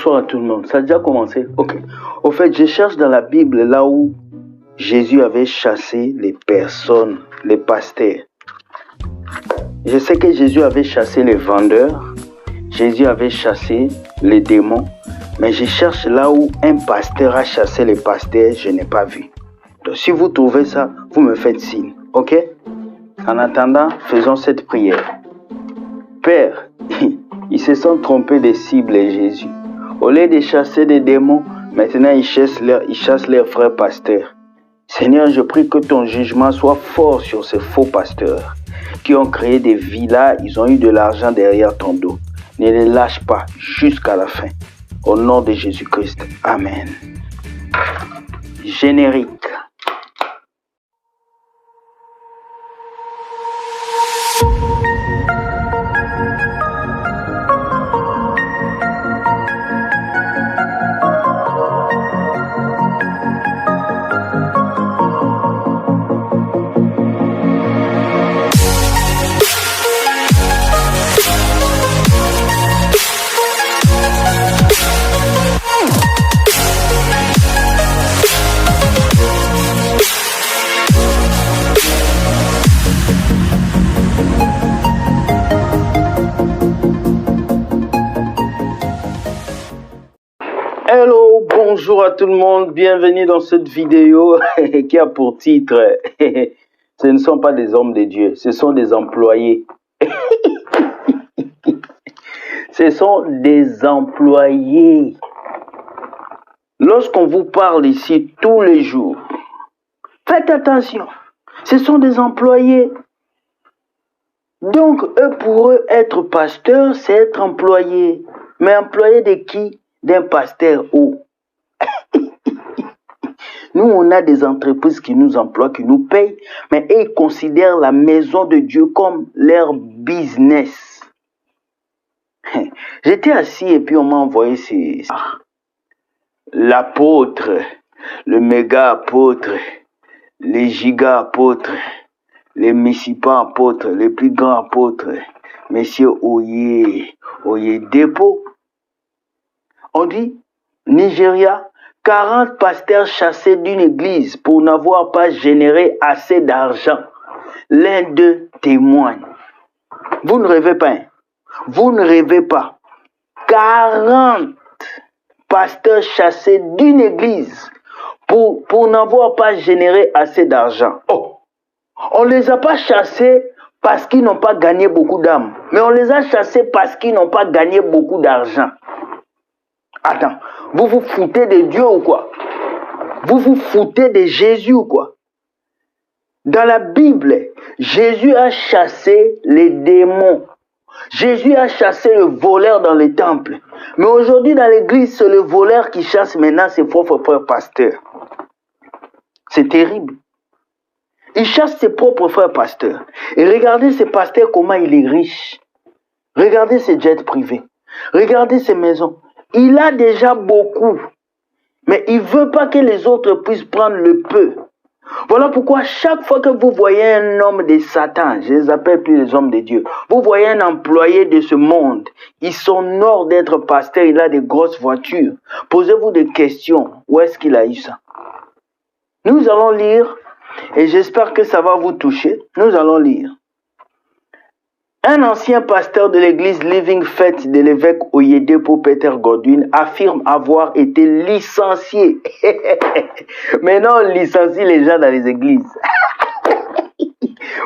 Bonsoir à tout le monde. Ça a déjà commencé? Ok. Au fait, je cherche dans la Bible là où Jésus avait chassé les personnes, les pasteurs. Je sais que Jésus avait chassé les vendeurs. Jésus avait chassé les démons. Mais je cherche là où un pasteur a chassé les pasteurs. Je n'ai pas vu. Donc si vous trouvez ça, vous me faites signe. Ok? En attendant, faisons cette prière. Père, ils se sont trompés de cible, Jésus. Au lieu de chasser des démons, maintenant ils chassent leurs frères pasteurs. Seigneur, je prie que ton jugement soit fort sur ces faux pasteurs qui ont créé des villas, ils ont eu de l'argent derrière ton dos. Ne les lâche pas jusqu'à la fin. Au nom de Jésus-Christ. Amen. Générique. Hello, bonjour à tout le monde, bienvenue dans cette vidéo qui a pour titre ce ne sont pas des hommes de Dieu, ce sont des employés. Ce sont des employés. Lorsqu'on vous parle ici tous les jours, faites attention, ce sont des employés. Donc, pour eux, être pasteur, c'est être employé. Mais employé de qui? D'un pasteur où? Nous, on a des entreprises qui nous emploient, qui nous payent, mais ils considèrent la maison de Dieu comme leur business. J'étais assis et puis on m'a envoyé l'apôtre, le méga apôtre, les giga apôtres, les messipans apôtres, les plus grands apôtres, Monsieur Oyedepo. On dit, Nigeria, 40 pasteurs chassés d'une église pour n'avoir pas généré assez d'argent. L'un d'eux témoigne. Vous ne rêvez pas, hein? Vous ne rêvez pas. 40 pasteurs chassés d'une église pour n'avoir pas généré assez d'argent. Oh, on ne les a pas chassés parce qu'ils n'ont pas gagné beaucoup d'âmes, mais on les a chassés parce qu'ils n'ont pas gagné beaucoup d'argent. Attends, vous vous foutez de Dieu ou quoi? Vous vous foutez de Jésus ou quoi? Dans la Bible, Jésus a chassé les démons. Jésus a chassé le voleur dans les temples. Mais aujourd'hui, dans l'église, c'est le voleur qui chasse maintenant ses propres frères pasteurs. C'est terrible. Il chasse ses propres frères pasteurs. Et regardez ces pasteurs, comment il est riche. Regardez ses jets privés. Regardez ses maisons. Il a déjà beaucoup. Mais il ne veut pas que les autres puissent prendre le peu. Voilà pourquoi chaque fois que vous voyez un homme de Satan, je ne les appelle plus les hommes de Dieu, vous voyez un employé de ce monde, il s'honore d'être pasteur, il a des grosses voitures. Posez-vous des questions. Où est-ce qu'il a eu ça? Nous allons lire, et j'espère que ça va vous toucher. Nous allons lire. Un ancien pasteur de l'église Living Faith de l'évêque Oyedepo Peter Godwin affirme avoir été licencié. Maintenant, on licencie les gens dans les églises.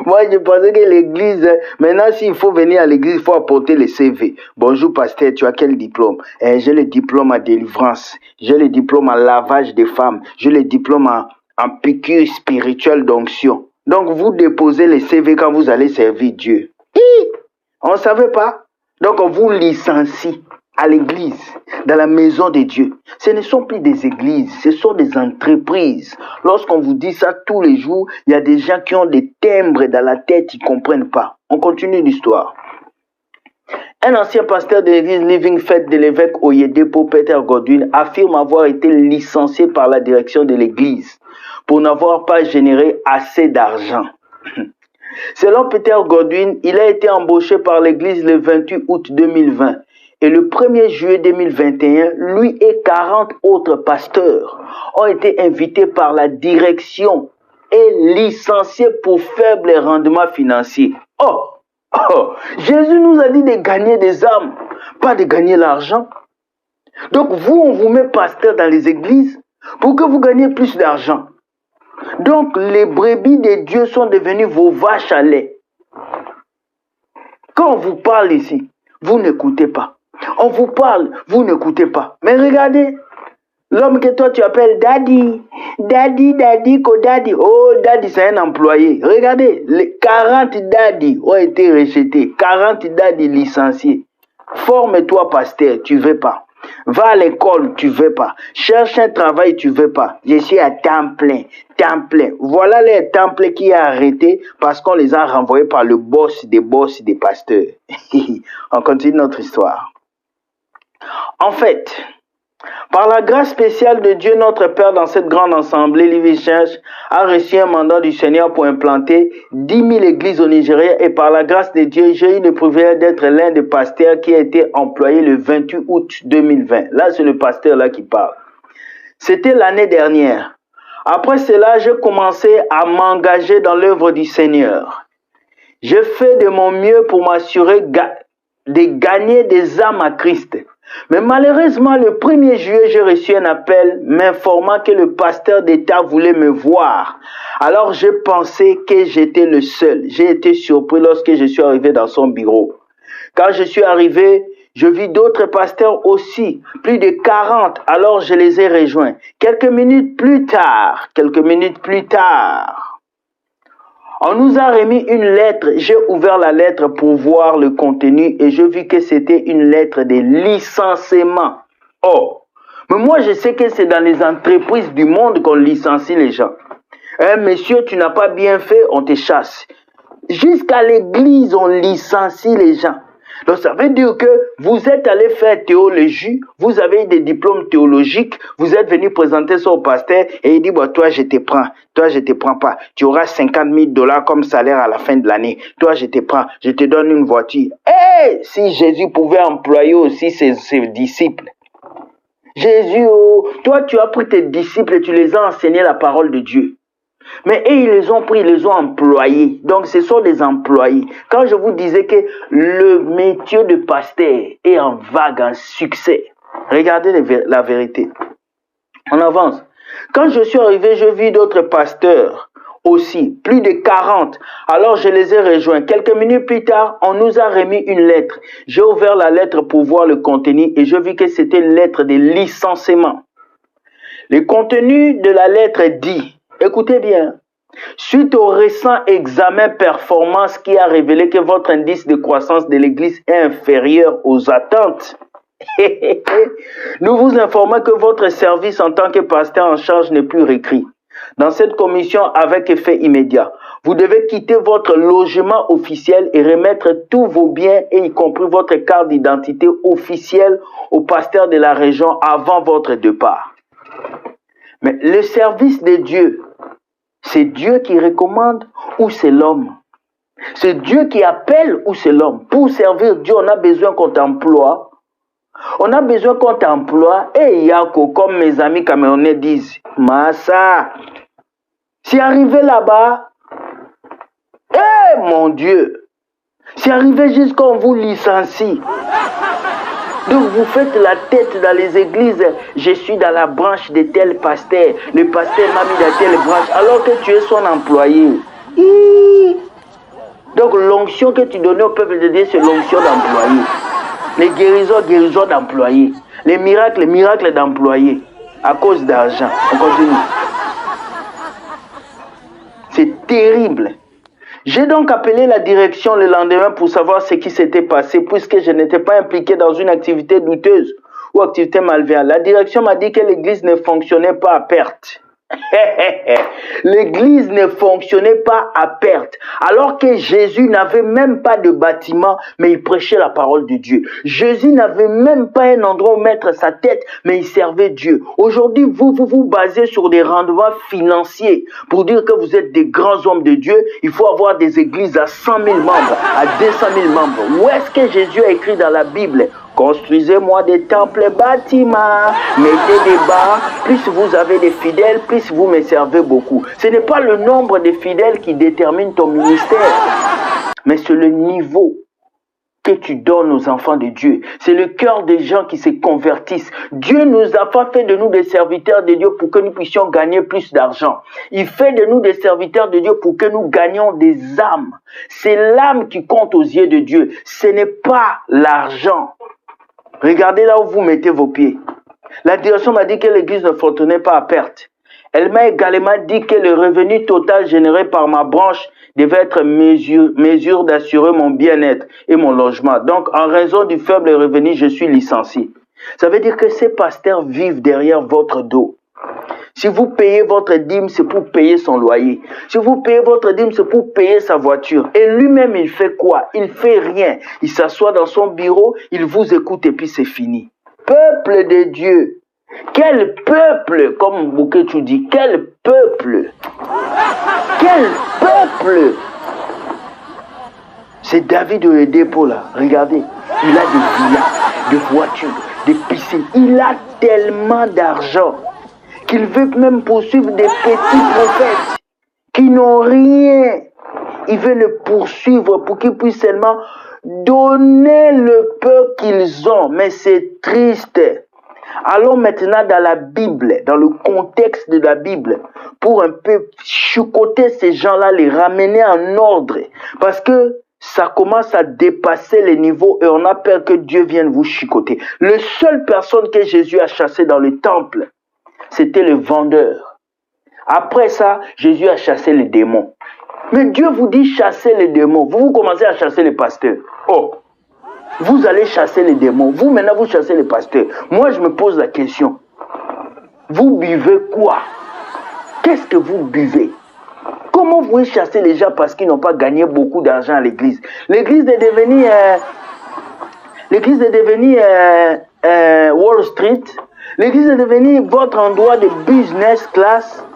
Moi, je pensais que l'église, maintenant, s'il faut venir à l'église, il faut apporter le CV. Bonjour, pasteur, tu as quel diplôme? J'ai le diplôme en délivrance. J'ai le diplôme en lavage des femmes. J'ai le diplôme en piqûre spirituelle d'onction. Donc, vous déposez le CV quand vous allez servir Dieu. On ne savait pas. Donc, on vous licencie à l'église, dans la maison de Dieu. Ce ne sont plus des églises, ce sont des entreprises. Lorsqu'on vous dit ça tous les jours, il y a des gens qui ont des timbres dans la tête, ils ne comprennent pas. On continue l'histoire. Un ancien pasteur de l'église Living Faith de l'évêque Oyedepo Peter Godwin affirme avoir été licencié par la direction de l'église pour n'avoir pas généré assez d'argent. Selon Peter Godwin, il a été embauché par l'église le 28 août 2020 Et le 1er juillet 2021, lui et 40 autres pasteurs ont été invités par la direction et licenciés pour faible rendement financier. Jésus nous a dit de gagner des âmes, pas de gagner l'argent. Donc vous, on vous met pasteur dans les églises pour que vous gagnez plus d'argent. Donc les brebis de Dieu sont devenues vos vaches à lait. Quand on vous parle ici, vous n'écoutez pas. On vous parle, vous n'écoutez pas. Mais regardez, l'homme que toi tu appelles Daddy, Daddy. Oh, Daddy, c'est un employé. Regardez, les 40 Daddy ont été rejetés, 40 Daddy licenciés. Forme-toi pasteur, tu ne veux pas. Va à l'école, tu ne veux pas. Cherche un travail, tu ne veux pas. Je suis à temps plein. Voilà les temps pleins qui a arrêté parce qu'on les a renvoyés par le boss des pasteurs. On continue notre histoire. En fait, par la grâce spéciale de Dieu, notre Père, dans cette grande assemblée, Living Church a reçu un mandat du Seigneur pour implanter 10 000 églises au Nigeria. Et par la grâce de Dieu, j'ai eu le privilège d'être l'un des pasteurs qui a été employé le 28 août 2020. Là, c'est le pasteur là qui parle. C'était l'année dernière. Après cela, j'ai commencé à m'engager dans l'œuvre du Seigneur. J'ai fait de mon mieux pour m'assurer de gagner des âmes à Christ. Mais malheureusement, le 1er juillet, j'ai reçu un appel m'informant que le pasteur d'État voulait me voir. Alors, j'ai pensé que j'étais le seul. J'ai été surpris lorsque je suis arrivé dans son bureau. Quand je suis arrivé, je vis d'autres pasteurs aussi, plus de 40. Alors, je les ai rejoints. Quelques minutes plus tard, on nous a remis une lettre. J'ai ouvert la lettre pour voir le contenu et je vis que c'était une lettre de licenciement. Mais moi je sais que c'est dans les entreprises du monde qu'on licencie les gens. Monsieur, tu n'as pas bien fait, on te chasse. Jusqu'à l'église, on licencie les gens. Donc ça veut dire que vous êtes allé faire théologie, vous avez des diplômes théologiques, vous êtes venu présenter ça au pasteur et il dit, toi je te prends pas, tu auras 50 000 $ comme salaire à la fin de l'année, toi je te prends, je te donne une voiture. Si Jésus pouvait employer aussi ses disciples. Jésus, toi tu as pris tes disciples et tu les as enseigné la parole de Dieu. Mais ils les ont pris, ils les ont employés. Donc ce sont des employés. Quand je vous disais que le métier de pasteur est en vague, en succès, regardez la vérité. On avance. Quand je suis arrivé, je vis d'autres pasteurs aussi, plus de 40. Alors je les ai rejoints. Quelques minutes plus tard, on nous a remis une lettre. J'ai ouvert la lettre pour voir le contenu et je vis que c'était une lettre de licenciement. Le contenu de la lettre dit... Écoutez bien, suite au récent examen performance qui a révélé que votre indice de croissance de l'Église est inférieur aux attentes, nous vous informons que votre service en tant que pasteur en charge n'est plus récrit. Dans cette commission avec effet immédiat, vous devez quitter votre logement officiel et remettre tous vos biens, et y compris votre carte d'identité officielle, au pasteur de la région avant votre départ. Mais le service de Dieu, c'est Dieu qui recommande ou c'est l'homme? C'est Dieu qui appelle ou c'est l'homme? Pour servir Dieu, on a besoin qu'on t'emploie. On a besoin qu'on t'emploie. Et Yako, comme mes amis camerounais disent, Massa, c'est arrivé là-bas. Mon Dieu, c'est arrivé jusqu'à on vous licencie. Donc vous faites la tête dans les églises, je suis dans la branche de tel pasteur, le pasteur m'a mis dans telle branche, alors que tu es son employé. Donc l'onction que tu donnais au peuple de Dieu, c'est l'onction d'employé. Les guérisons d'employés. Les miracles d'employés. À cause d'argent. On continue. C'est terrible. J'ai donc appelé la direction le lendemain pour savoir ce qui s'était passé puisque je n'étais pas impliqué dans une activité douteuse ou activité malveillante. La direction m'a dit que l'église ne fonctionnait pas à perte. L'église ne fonctionnait pas à perte. Alors que Jésus n'avait même pas de bâtiment, mais il prêchait la parole de Dieu. Jésus n'avait même pas un endroit où mettre sa tête, mais il servait Dieu. Aujourd'hui, vous basez sur des rendements financiers pour dire que vous êtes des grands hommes de Dieu. Il faut avoir des églises à 100 000 membres, à 200 000 membres. Où est-ce que Jésus a écrit dans la Bible Construisez-moi des temples bâtiments, mettez des bas, plus vous avez des fidèles, plus vous me servez beaucoup. Ce n'est pas le nombre de fidèles qui détermine ton ministère, mais c'est le niveau que tu donnes aux enfants de Dieu. C'est le cœur des gens qui se convertissent. Dieu nous a pas fait de nous des serviteurs de Dieu pour que nous puissions gagner plus d'argent. Il fait de nous des serviteurs de Dieu pour que nous gagnions des âmes. C'est l'âme qui compte aux yeux de Dieu. Ce n'est pas l'argent. Regardez là où vous mettez vos pieds. La direction m'a dit que l'église ne fonctionnait pas à perte. Elle m'a également dit que le revenu total généré par ma branche devait être mesure d'assurer mon bien-être et mon logement. Donc, en raison du faible revenu, je suis licencié. Ça veut dire que ces pasteurs vivent derrière votre dos. Si vous payez votre dîme, c'est pour payer son loyer. Si vous payez votre dîme, c'est pour payer sa voiture. Et lui-même, il fait quoi? Il fait rien. Il s'assoit dans son bureau, il vous écoute et puis c'est fini. Peuple de Dieu. Quel peuple, comme Bouquet tu dis, quel peuple? Quel peuple? C'est David de dépôt là, regardez, il a des villas, des voitures, des piscines, il a tellement d'argent qu'il veut même poursuivre des petits prophètes qui n'ont rien. Il veut le poursuivre pour qu'ils puissent seulement donner le peu qu'ils ont, mais c'est triste. Allons maintenant dans la Bible, dans le contexte de la Bible, pour un peu chicoter ces gens-là, les ramener en ordre. Parce que ça commence à dépasser les niveaux et on a peur que Dieu vienne vous chicoter. La seule personne que Jésus a chassée dans le temple, c'était le vendeur. Après ça, Jésus a chassé les démons. Mais Dieu vous dit chasser les démons. Vous commencez à chasser les pasteurs. Oh! Vous allez chasser les démons. Vous, maintenant, vous chassez les pasteurs. Moi, je me pose la question. Vous buvez quoi? Qu'est-ce que vous buvez? Comment vous pouvez chasser les gens parce qu'ils n'ont pas gagné beaucoup d'argent à l'église? L'église est devenue... Wall Street. L'église est devenue votre endroit de business class.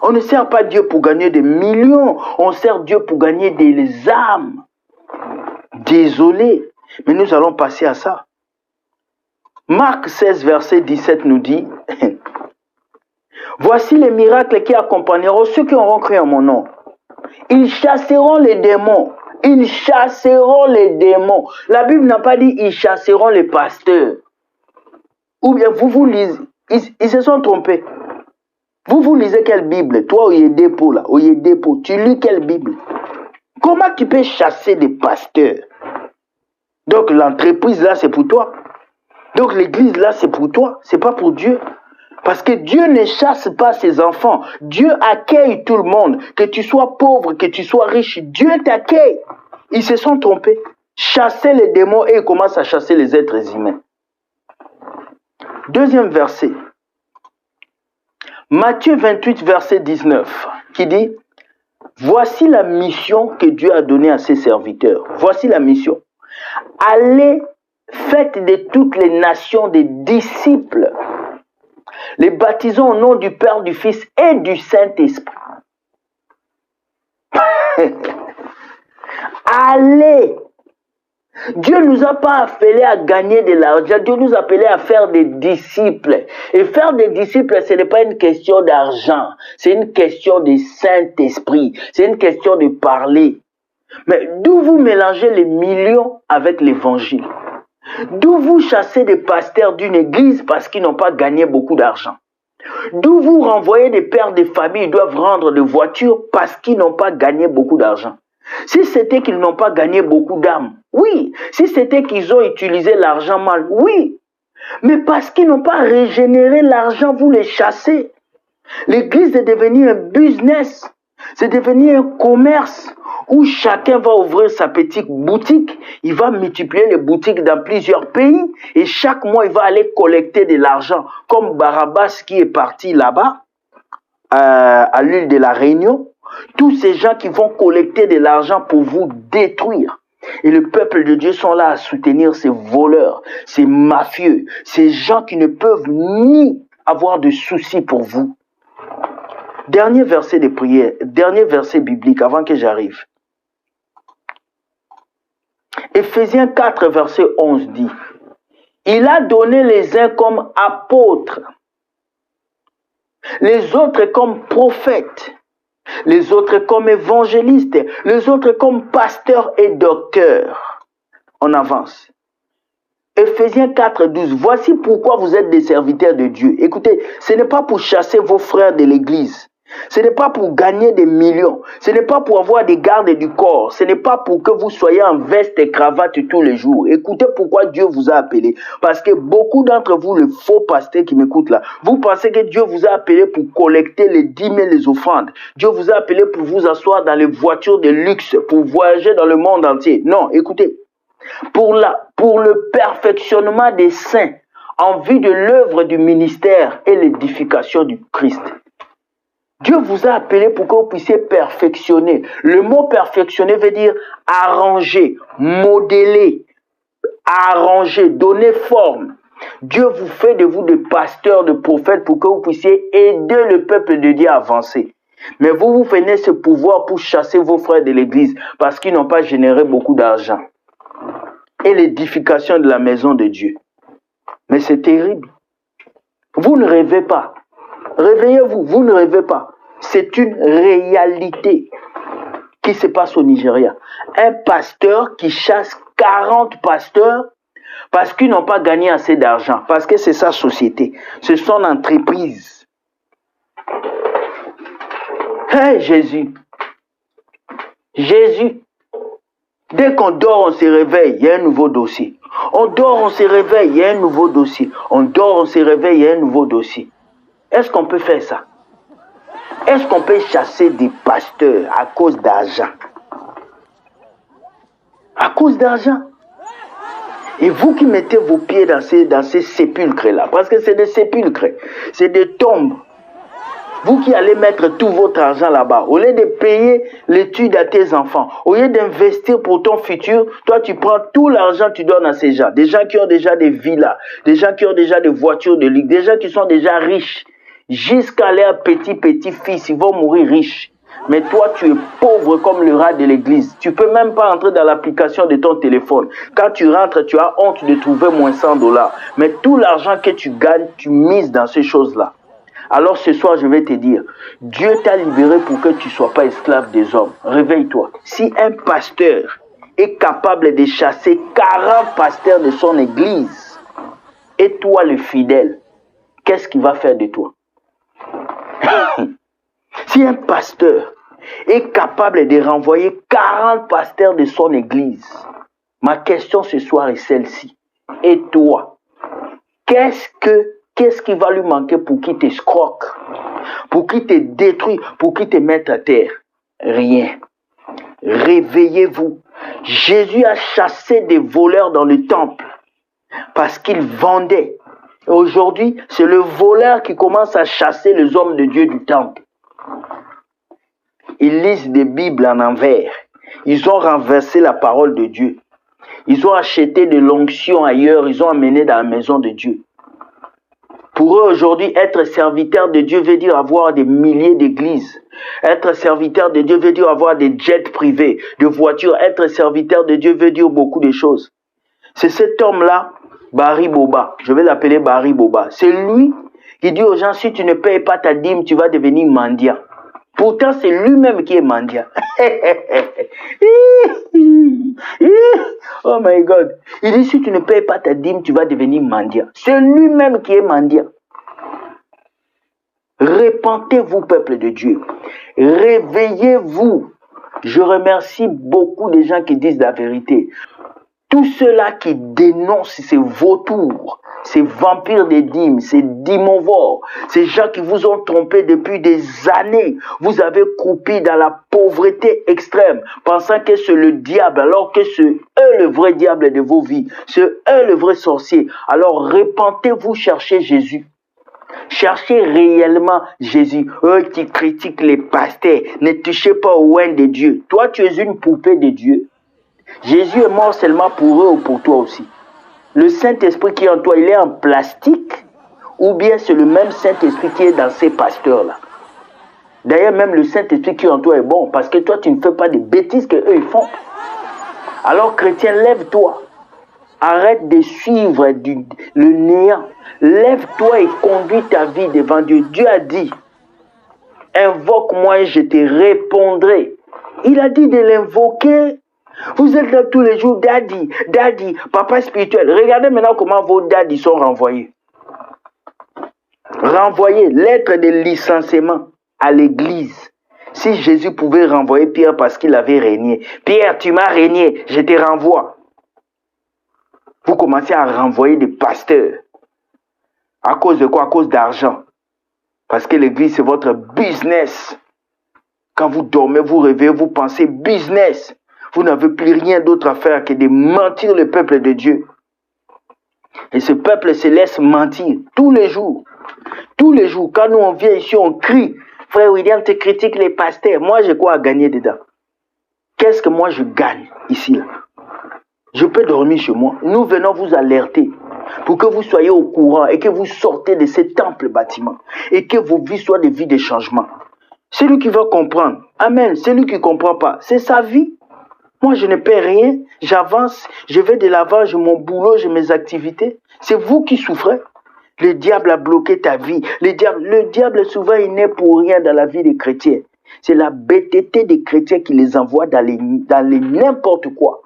On ne sert pas Dieu pour gagner des millions. On sert Dieu pour gagner des âmes. Désolé. Mais nous allons passer à ça. Marc 16, verset 17 nous dit, voici les miracles qui accompagneront ceux qui auront cru en mon nom. Ils chasseront les démons. Ils chasseront les démons. La Bible n'a pas dit ils chasseront les pasteurs. Ou bien vous lisez. Ils se sont trompés. Vous lisez quelle Bible? Toi, Oyedepo là, Oyedepo, tu lis quelle Bible? Comment tu peux chasser des pasteurs? Donc l'entreprise là, c'est pour toi. Donc l'église là, c'est pour toi. C'est pas pour Dieu. Parce que Dieu ne chasse pas ses enfants. Dieu accueille tout le monde. Que tu sois pauvre, que tu sois riche, Dieu t'accueille. Ils se sont trompés. Chasser les démons et ils commencent à chasser les êtres humains. Deuxième verset. Matthieu 28, verset 19, qui dit, voici la mission que Dieu a donnée à ses serviteurs. Voici la mission. Allez, faites de toutes les nations des disciples, les baptisons au nom du Père, du Fils et du Saint-Esprit. Allez! Dieu ne nous a pas appelés à gagner de l'argent, Dieu nous a appelés à faire des disciples. Et faire des disciples, ce n'est pas une question d'argent, c'est une question de Saint-Esprit, c'est une question de parler. Mais d'où vous mélangez les millions avec l'évangile? D'où vous chassez des pasteurs d'une église parce qu'ils n'ont pas gagné beaucoup d'argent? D'où vous renvoyez des pères de famille, ils doivent rendre des voitures parce qu'ils n'ont pas gagné beaucoup d'argent? Si c'était qu'ils n'ont pas gagné beaucoup d'âmes, oui. Si c'était qu'ils ont utilisé l'argent mal, oui. Mais parce qu'ils n'ont pas régénéré l'argent, vous les chassez. L'église est devenue un business. C'est devenu un commerce où chacun va ouvrir sa petite boutique. Il va multiplier les boutiques dans plusieurs pays. Et chaque mois, il va aller collecter de l'argent. Comme Barabbas qui est parti là-bas, à l'île de la Réunion. Tous ces gens qui vont collecter de l'argent pour vous détruire. Et le peuple de Dieu sont là à soutenir ces voleurs, ces mafieux, ces gens qui ne peuvent ni avoir de soucis pour vous. Dernier verset de prière, dernier verset biblique avant que j'arrive. Éphésiens 4, verset 11 dit, Il a donné les uns comme apôtres, les autres comme prophètes, les autres comme évangélistes, les autres comme pasteurs et docteurs. On avance. Ephésiens 4, 12. Voici pourquoi vous êtes des serviteurs de Dieu. Écoutez, ce n'est pas pour chasser vos frères de l'église. Ce n'est pas pour gagner des millions. Ce n'est pas pour avoir des gardes du corps. Ce n'est pas pour que vous soyez en veste et cravate tous les jours. Écoutez pourquoi Dieu vous a appelé. Parce que beaucoup d'entre vous, les faux pasteurs qui m'écoutent là, vous pensez que Dieu vous a appelé pour collecter les dîmes et les offrandes. Dieu vous a appelé pour vous asseoir dans les voitures de luxe, pour voyager dans le monde entier. Non, écoutez. Pour le perfectionnement des saints en vue de l'œuvre du ministère et l'édification du Christ. Dieu vous a appelé pour que vous puissiez perfectionner. Le mot perfectionner veut dire arranger, modeler, arranger, donner forme. Dieu vous fait de vous des pasteurs, de prophètes pour que vous puissiez aider le peuple de Dieu à avancer. Mais vous prenez ce pouvoir pour chasser vos frères de l'église parce qu'ils n'ont pas généré beaucoup d'argent. Et l'édification de la maison de Dieu. Mais c'est terrible. Vous ne rêvez pas. Réveillez-vous, vous ne rêvez pas. C'est une réalité qui se passe au Nigeria. Un pasteur qui chasse 40 pasteurs parce qu'ils n'ont pas gagné assez d'argent, parce que c'est sa société, c'est son entreprise. Hey Jésus! Jésus! Dès qu'on dort, on se réveille, il y a un nouveau dossier. On dort, on se réveille, il y a un nouveau dossier. On dort, on se réveille, il y a un nouveau dossier. Est-ce qu'on peut faire ça? Est-ce qu'on peut chasser des pasteurs à cause d'argent? À cause d'argent. Et vous qui mettez vos pieds dans ces sépulcres-là, parce que c'est des sépulcres, c'est des tombes. Vous qui allez mettre tout votre argent là-bas, au lieu de payer l'étude à tes enfants, au lieu d'investir pour ton futur, toi tu prends tout l'argent, tu donnes à ces gens. Des gens qui ont déjà des villas, des gens qui ont déjà des voitures de luxe, des gens qui sont déjà riches. Jusqu'à leurs petits-fils, ils vont mourir riches. Mais toi, tu es pauvre comme le rat de l'église. Tu ne peux même pas entrer dans l'application de ton téléphone. Quand tu rentres, tu as honte de trouver moins $100. Mais tout l'argent que tu gagnes, tu mises dans ces choses-là. Alors ce soir, je vais te dire, Dieu t'a libéré pour que tu ne sois pas esclave des hommes. Réveille-toi. Si un pasteur est capable de chasser 40 pasteurs de son église, et toi le fidèle, qu'est-ce qu'il va faire de toi? Si un pasteur est capable de renvoyer 40 pasteurs de son église, ma question ce soir est celle-ci. Et toi, qu'est-ce qui va lui manquer pour qu'il t'escroque, pour qu'il te détruise, pour qu'il te mette à terre? Rien. Réveillez-vous. Jésus a chassé des voleurs dans le temple parce qu'ils vendaient. Aujourd'hui, c'est le voleur qui commence à chasser les hommes de Dieu du temple. Ils lisent des Bibles en envers. Ils ont renversé la parole de Dieu. Ils ont acheté de l'onction ailleurs. Ils ont amené dans la maison de Dieu. Pour eux, aujourd'hui, être serviteur de Dieu veut dire avoir des milliers d'églises. Être serviteur de Dieu veut dire avoir des jets privés, des voitures. Être serviteur de Dieu veut dire beaucoup de choses. C'est cet homme-là, Barry Boba. Je vais l'appeler Barry Boba. C'est lui qui dit aux gens, si tu ne payes pas ta dîme, tu vas devenir mendiant. Pourtant, c'est lui-même qui est mendiant. Oh my God. Il dit, si tu ne payes pas ta dîme, tu vas devenir mendiant. C'est lui-même qui est mendiant. Répentez-vous, peuple de Dieu. Réveillez-vous. Je remercie beaucoup de gens qui disent la vérité. Tous ceux-là qui dénoncent ces vautours, ces vampires des dîmes, ces dimovores, ces gens qui vous ont trompé depuis des années, vous avez croupi dans la pauvreté extrême, pensant que c'est le diable, alors que c'est eux le vrai diable de vos vies, c'est eux le vrai sorcier. Alors répentez-vous, cherchez Jésus. Cherchez réellement Jésus. Eux qui critiquent les pasteurs, ne touchez pas au oin de Dieu. Toi, tu es une poupée de Dieu. Jésus est mort seulement pour eux ou pour toi aussi. Le Saint-Esprit qui est en toi, il est en plastique ou bien c'est le même Saint-Esprit qui est dans ces pasteurs-là. D'ailleurs, même le Saint-Esprit qui est en toi est bon parce que toi, tu ne fais pas des bêtises qu'eux ils font. Alors, chrétien, lève-toi. Arrête de suivre le néant. Lève-toi et conduis ta vie devant Dieu. Dieu a dit, invoque-moi et je te répondrai. Il a dit de l'invoquer. Vous êtes là tous les jours, daddy, daddy, papa spirituel. Regardez maintenant comment vos daddies sont renvoyés. Renvoyés, lettre de licenciement à l'église. Si Jésus pouvait renvoyer Pierre parce qu'il avait régné. Pierre, tu m'as régné, je te renvoie. Vous commencez à renvoyer des pasteurs. À cause de quoi? À cause d'argent. Parce que l'église, c'est votre business. Quand vous dormez, vous rêvez, vous pensez business. Vous n'avez plus rien d'autre à faire que de mentir le peuple de Dieu. Et ce peuple se laisse mentir tous les jours. Tous les jours, quand nous on vient ici, on crie. Frère William, tu critiques les pasteurs. Moi, j'ai quoi à gagner dedans? Qu'est-ce que moi je gagne ici là? Je peux dormir chez moi. Nous venons vous alerter pour que vous soyez au courant et que vous sortez de ces temples bâtiments et que vos vies soient des vies de changement. Celui qui va comprendre, amen. Celui qui ne comprend pas, c'est sa vie. Moi, je ne paie rien. J'avance, je vais de l'avant, j'ai mon boulot, j'ai mes activités. C'est vous qui souffrez. Le diable a bloqué ta vie. Le diable souvent, il n'est pour rien dans la vie des chrétiens. C'est la bêteté des chrétiens qui les envoie dans les n'importe quoi.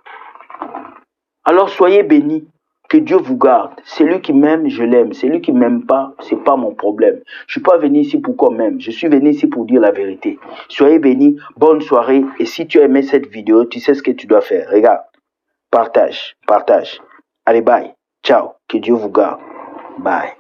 Alors soyez bénis, que Dieu vous garde. Celui qui m'aime, je l'aime. Celui qui ne m'aime pas, ce n'est pas mon problème. Je ne suis pas venu ici pour qu'on m'aime. Je suis venu ici pour dire la vérité. Soyez bénis, bonne soirée. Et si tu as aimé cette vidéo, tu sais ce que tu dois faire. Regarde, partage, partage. Allez, bye. Ciao, que Dieu vous garde. Bye.